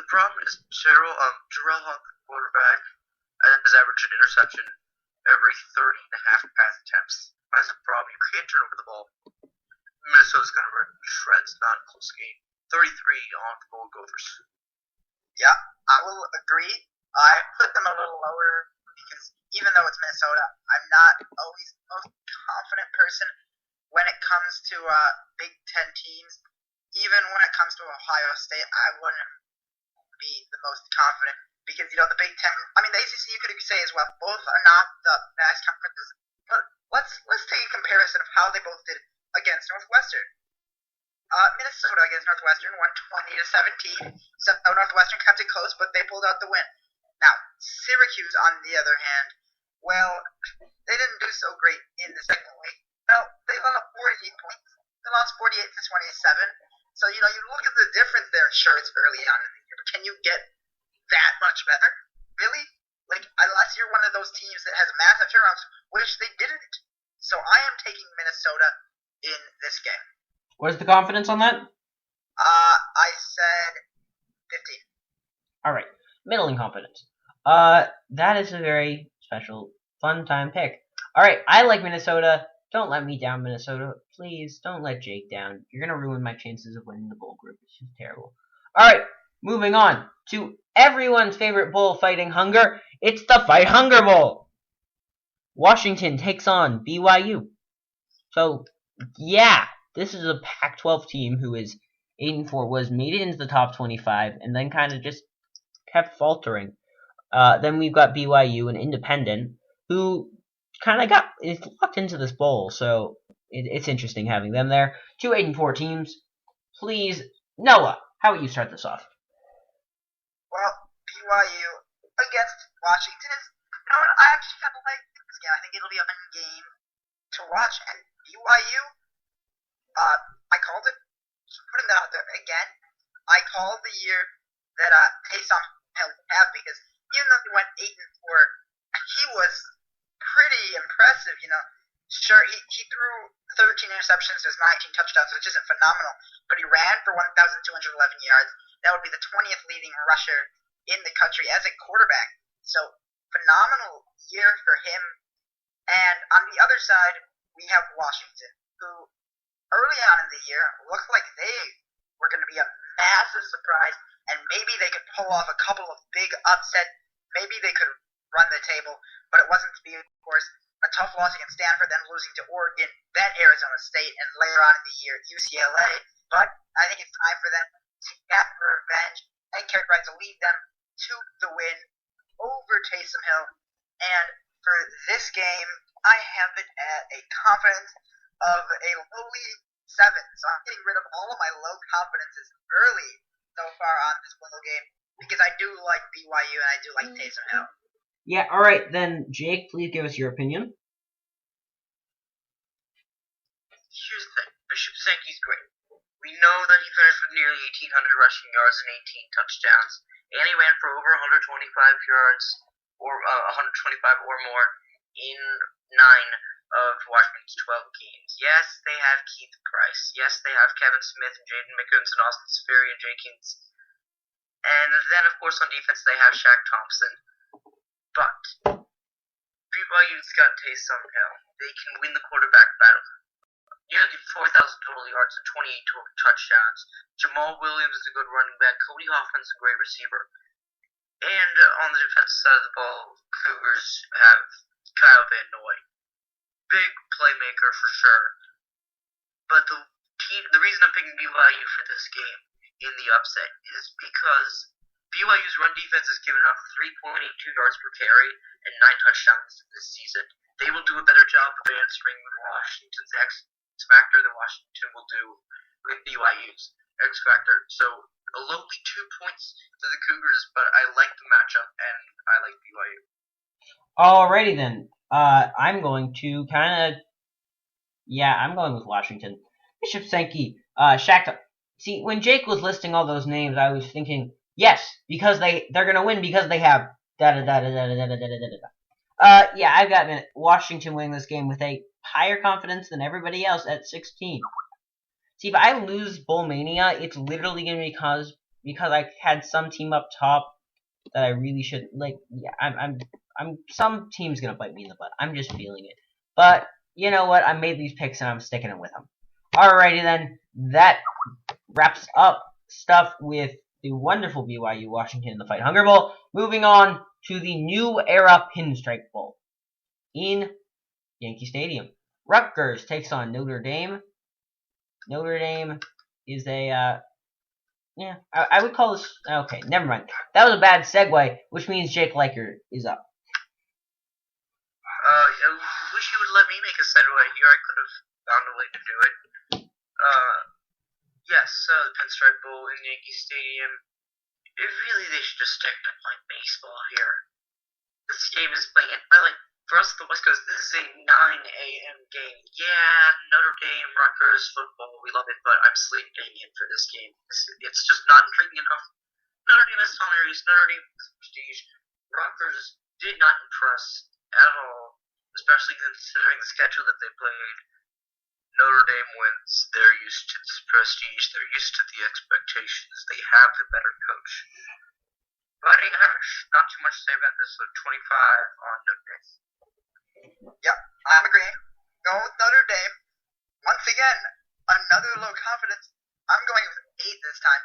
problem is Terrell Hunt, the quarterback, has averaged an interception every 30 and a half pass attempts. That's a problem. You can't turn over the ball. Minnesota's going to run shreds, not a close game. 33 on the Gold Gophers. Yeah, I will agree. I put them a little lower because even though it's Minnesota, I'm not always the most confident person when it comes to Big Ten teams. Even when it comes to Ohio State, I wouldn't be the most confident because, the Big Ten, the ACC you could say as well, both are not the best conferences. But let's take a comparison of how they both did against Northwestern. Minnesota against Northwestern won 20-17. So Northwestern kept it close, but they pulled out the win. Now, Syracuse, on the other hand, well, they didn't do so great in the second week. Well, they lost 48 points. They lost 48-27. So, you look at the difference there. Sure, it's early on in the year, but can you get that much better? Really? Unless you're one of those teams that has massive turnarounds, which they didn't. So I am taking Minnesota in this game. What is the confidence on that? I said 15. All right, middling confidence. That is a very special, fun time pick. All right, I like Minnesota. Don't let me down, Minnesota. Please, don't let Jake down. You're going to ruin my chances of winning the bowl group. It's just terrible. All right, moving on to everyone's favorite bowl fighting hunger. It's the Fight Hunger Bowl. Washington takes on BYU. So, yeah, this is a Pac-12 team who is 8-4, was made it into the top 25, and then kind of just kept faltering. Then we've got BYU, an independent, who kind of is locked into this bowl, so it's interesting having them there. 2 8-4 teams. Please, Noah, how about you start this off? Well, BYU against Washington is, I actually kind of like this game. I think it'll be a fun game to watch. And BYU, I called it, putting that out there again, I called the year that Taysom Hill would have, because even though he went 8-4, he was pretty impressive, Sure, he threw 13 interceptions to his 19 touchdowns, which isn't phenomenal, but he ran for 1,211 yards. That would be the 20th leading rusher in the country as a quarterback. So, phenomenal year for him. And on the other side, we have Washington, who early on in the year looked like they were going to be a massive surprise, and maybe they could pull off a couple of big upsets. Maybe they could run the table, but it wasn't to be, of course. A tough loss against Stanford, then losing to Oregon, then Arizona State, and later on in the year, UCLA. But I think it's time for them to get revenge and characterize to lead them to the win over Taysom Hill. And for this game, I have it at a confidence of a lowly 7. So I'm getting rid of all of my low confidences early so far on this bowl game, because I do like BYU and I do like Taysom Hill. Yeah, alright, then, Jake, please give us your opinion. Here's the thing. Bishop Sankey's great. We know that he finished with nearly 1,800 rushing yards and 18 touchdowns, and he ran for over 125 yards, or 125 or more, in 9 of Washington's 12 games. Yes, they have Keith Price. Yes, they have Kevin Smith and Jaden McCoons and Austin Sperry and Jenkins. And then, of course, on defense, they have Shaq Thompson. But BYU's got Taysom Hill. They can win the quarterback battle. Nearly 4,000 total yards and 28 total touchdowns. Jamal Williams is a good running back. Cody Hoffman's a great receiver. And on the defensive side of the ball, Cougars have Kyle Van Noy. Big playmaker for sure. But the reason I'm picking BYU for this game in the upset is because BYU's run defense has given up 3.82 yards per carry and 9 touchdowns this season. They will do a better job of answering Washington's X factor than Washington will do with BYU's X factor. So a lowly 2 points to the Cougars, but I like the matchup and I like BYU. Alrighty then. I'm going to I'm going with Washington. Bishop Sankey, Shaq. See, when Jake was listing all those names, I was thinking, yes, because they're gonna win because they have yeah, I've got Washington winning this game with a higher confidence than everybody else at 16. See, if I lose Bowl Mania, it's literally gonna be because because I had some team up top that I really shouldn't. Like, yeah, some team's gonna bite me in the butt. I'm just feeling it. But you know what? I made these picks and I'm sticking it with them. Alrighty then. That wraps up stuff with the wonderful BYU Washington in the Fight Hunger Bowl. Moving on to the new era Pinstripe Bowl in Yankee Stadium. Rutgers takes on Notre Dame. Notre Dame is a I would call this okay. Never mind. That was a bad segue, which means Jake Liker is up. I wish you would let me make a segue here. I could have found a way to do it. Yes, the Pinstripe Bowl in Yankee Stadium. They should just stick to playing baseball here. This game is playing at, for us at the West Coast, this is a 9 a.m. game. Yeah, Notre Dame, Rutgers, football, we love it, but I'm sleeping in for this game. It's just not intriguing enough. Notre Dame has familiaries, Notre Dame has prestige. Rutgers did not impress at all, especially considering the schedule that they played. Notre Dame wins. They're used to this prestige. They're used to the expectations. They have the better coach. Fighting Irish, not too much to say about this, so 25 on Notre Dame. Yep, I'm agreeing. Go with Notre Dame. Once again, another low confidence. I'm going with 8 this time.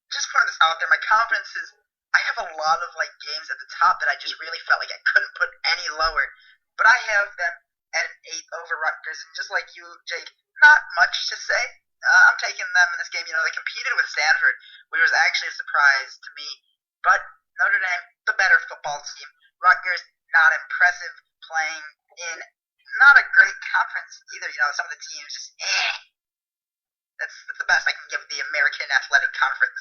Just putting this out there, my confidence is I have a lot of games at the top that I just really felt like I couldn't put any lower. But I have them at an 8 over Rutgers, and just like you, Jake, not much to say. I'm taking them in this game. They competed with Stanford, which was actually a surprise to me. But Notre Dame, the better football team. Rutgers, not impressive, playing in not a great conference either. Some of the teams just That's the best I can give the American Athletic Conference.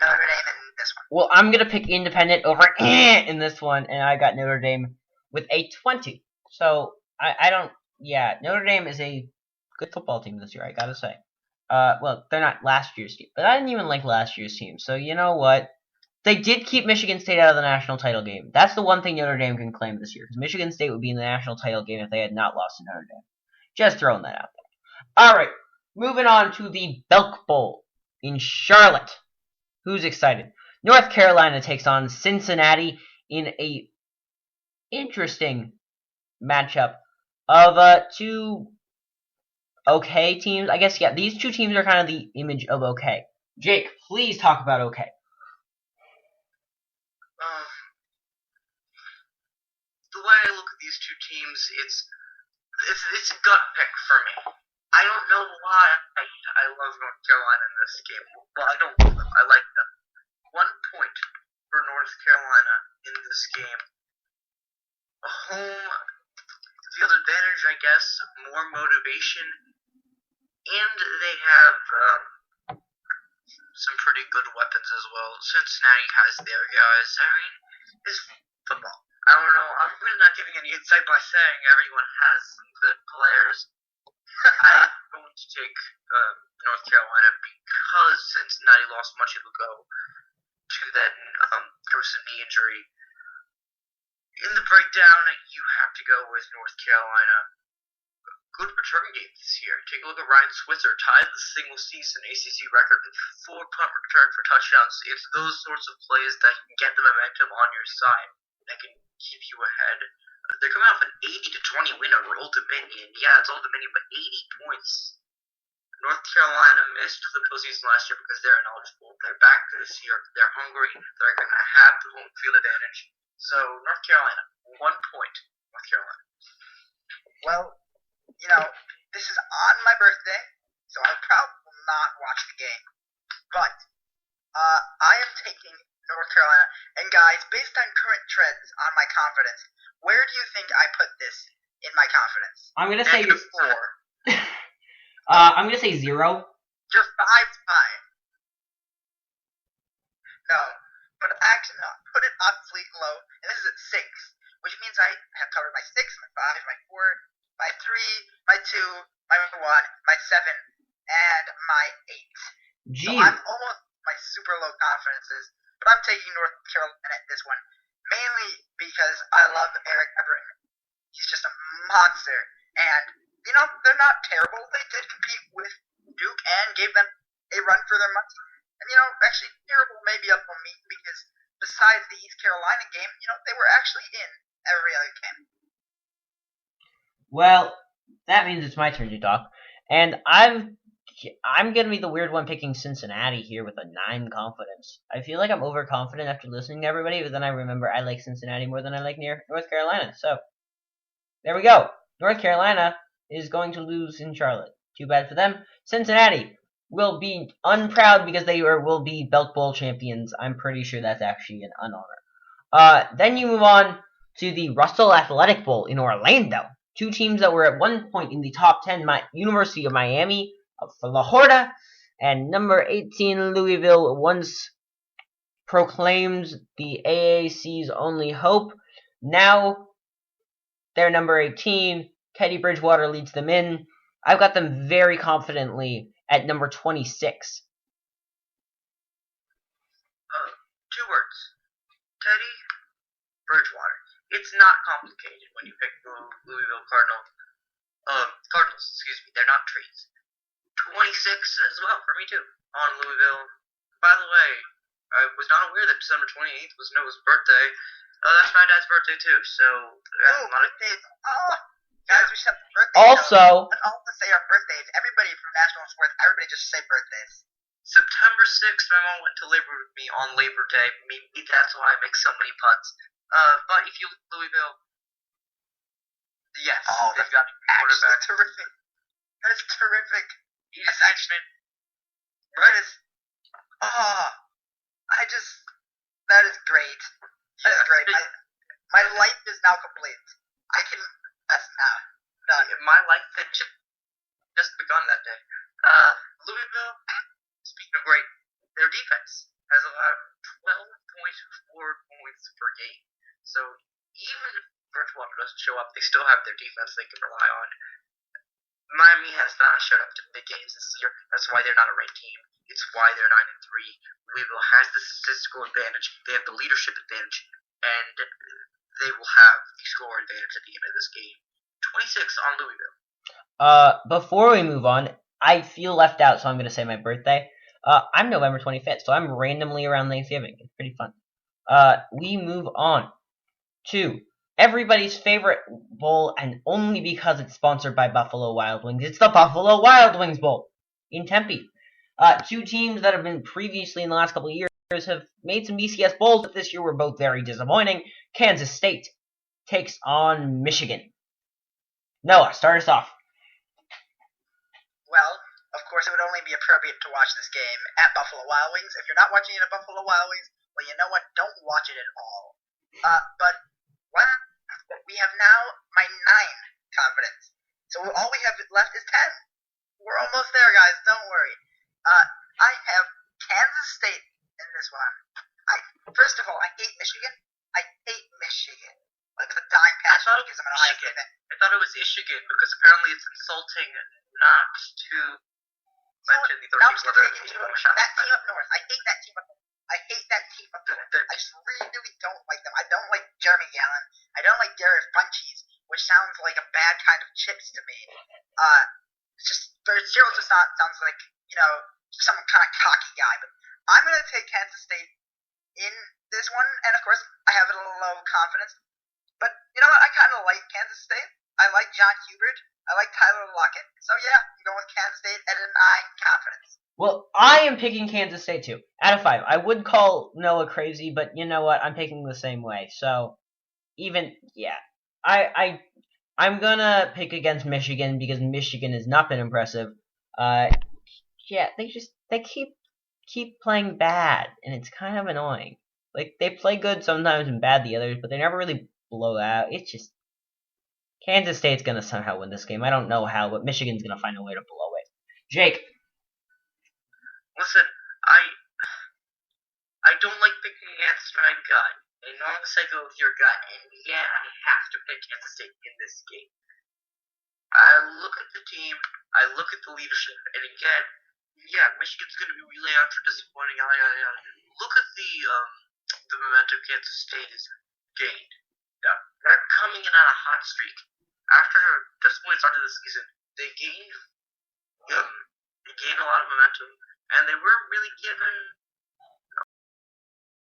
Notre Dame in this one. Well, I'm gonna pick independent over in this one, and I got Notre Dame with a 20. So I don't. Yeah, Notre Dame is a good football team this year. I gotta say. Well, they're not last year's team, but I didn't even like last year's team. So you know what? They did keep Michigan State out of the national title game. That's the one thing Notre Dame can claim this year, because Michigan State would be in the national title game if they had not lost to Notre Dame. Just throwing that out there. All right, moving on to the Belk Bowl in Charlotte. Who's excited? North Carolina takes on Cincinnati in a interesting matchup of two okay teams. I guess, yeah, these two teams are kind of the image of okay. Jake, please talk about okay. The way I look at these two teams, it's a gut pick for me. I don't know why I love North Carolina in this game. Well, I don't love them. I like them. 1 point for North Carolina in this game. A home field advantage, I guess, more motivation, and they have some pretty good weapons as well. Cincinnati has their guys. I mean, it's football. I don't know. I'm really not giving any insight by saying everyone has some good players. I'm going to take North Carolina because Cincinnati lost much ago to that gruesome knee injury. In the breakdown, you have to go with North Carolina. Good return game this year. Take a look at Ryan Switzer, tied the single season ACC record with 4 punt return for touchdowns. It's those sorts of plays that can get the momentum on your side, that can keep you ahead. They're coming off an 80-20 win over Old Dominion. Yeah, it's Old Dominion, but 80 points. North Carolina missed the postseason last year because they're ineligible. They're back this year. They're hungry. They're going to have the home field advantage. So, North Carolina, 1 point. North Carolina. Well, this is on my birthday, so I probably will not watch the game. But I am taking North Carolina. And guys, based on current trends on my confidence, where do you think I put this in my confidence? I'm gonna say -4. I'm gonna say 0. You're 5-5. No, but actually, no. Put it obsolete low, and this is at 6, which means I have covered my 6, my 5, my 4, my 3, my 2, my 1, my 7, and my 8. Jeez. So I'm almost my super low confidences, but I'm taking North Carolina at this one, mainly because I love Eric Ebron. He's just a monster, and they're not terrible. They did compete with Duke and gave them a run for their money. And, actually, terrible maybe up on me because besides the East Carolina game, they were actually in every other game. Well, that means it's my turn to talk. And I'm gonna be the weird one picking Cincinnati here with a 9 confidence. I feel like I'm overconfident after listening to everybody, but then I remember I like Cincinnati more than I like North Carolina. So there we go. North Carolina is going to lose in Charlotte. Too bad for them. Cincinnati will be unproud because they will be Belk Bowl champions. I'm pretty sure that's actually an honor. Then you move on to the Russell Athletic Bowl in Orlando. 2 teams that were at one point in the top 10, University of Miami of Florida and number 18 Louisville, once proclaimed the AAC's only hope. Now they're number 18. Teddy Bridgewater leads them in. I've got them very confidently at number 26. 2 words. Teddy Bridgewater. It's not complicated when you pick the Louisville Cardinals. They're not trees. 26 as well for me too on Louisville. By the way, I was not aware that December 28th was Noah's birthday. That's my dad's birthday too. So birthdays! Oh, guys, we should have birthdays. Also, let's all just say our birthdays. Everybody from national sports, everybody just say birthdays. September 6th, my mom went to labor with me on Labor Day. Maybe that's why I make so many puns. But if you look at Louisville, yes, they've got a quarterback. Terrific. That is terrific. He's X-Men. That is. That is great. That is great. My life is now complete. That's now done. My life had just begun that day. Louisville, speaking of great, their defense has allowed 12.4 points per game. So even if Bridgewater doesn't show up, they still have their defense they can rely on. Miami has not showed up to big games this year. That's why they're not a ranked team. It's why they're 9-3. Louisville has the statistical advantage. They have the leadership advantage, and they will have the score advantage at the end of this game. 26 on Louisville. Before we move on, I feel left out, so I'm going to say my birthday. I'm November 25th, so I'm randomly around Thanksgiving. It's pretty fun. We move on to everybody's favorite bowl, and only because it's sponsored by Buffalo Wild Wings. It's the Buffalo Wild Wings Bowl in Tempe. 2 teams that have been previously in the last couple of years have made some BCS bowls, but this year were both very disappointing. Kansas State takes on Michigan. Noah, start us off. Well, of course, it would only be appropriate to watch this game at Buffalo Wild Wings. If you're not watching it at Buffalo Wild Wings, well, you know what? Don't watch it at all. But we have now my 9 confidence. So all we have left is 10. We're almost there, guys. Don't worry. I have Kansas State in this one. First of all, I hate Michigan. Like the dime pass because I'm an Ohio State fan. I thought it was Michigan because apparently it's insulting not to mention the 13th letter. That team up north. I hate that team up north. I just really don't like them. I don't like Jeremy Allen. I don't like Garrett Funches, which sounds like a bad kind of chips to me. Cyril just sounds like, some kind of cocky guy. But I'm going to take Kansas State in this one, and of course, I have a little low confidence. But you know what? I kind of like Kansas State. I like John Hubert. I like Tyler Lockett. So yeah, I'm going with Kansas State at a 9 confidence. Well, I am picking Kansas State too. Out of 5. I would call Noah crazy, but you know what? I'm picking the same way. So, I'm gonna pick against Michigan because Michigan has not been impressive. They keep playing bad, and it's kind of annoying. Like, they play good sometimes and bad the others, but they never really blow out. It's just Kansas State's gonna somehow win this game. I don't know how, but Michigan's gonna find a way to blow it. Jake. Listen, I don't like picking against my gut. And unless I go with your gut, and yeah, I have to pick Kansas State in this game. I look at the team, I look at the leadership, and again, Michigan's going to be really out for disappointing. Look at the momentum Kansas State has gained. They're coming in on a hot streak. After a disappointing start to the season, they gained a lot of momentum, and they weren't really given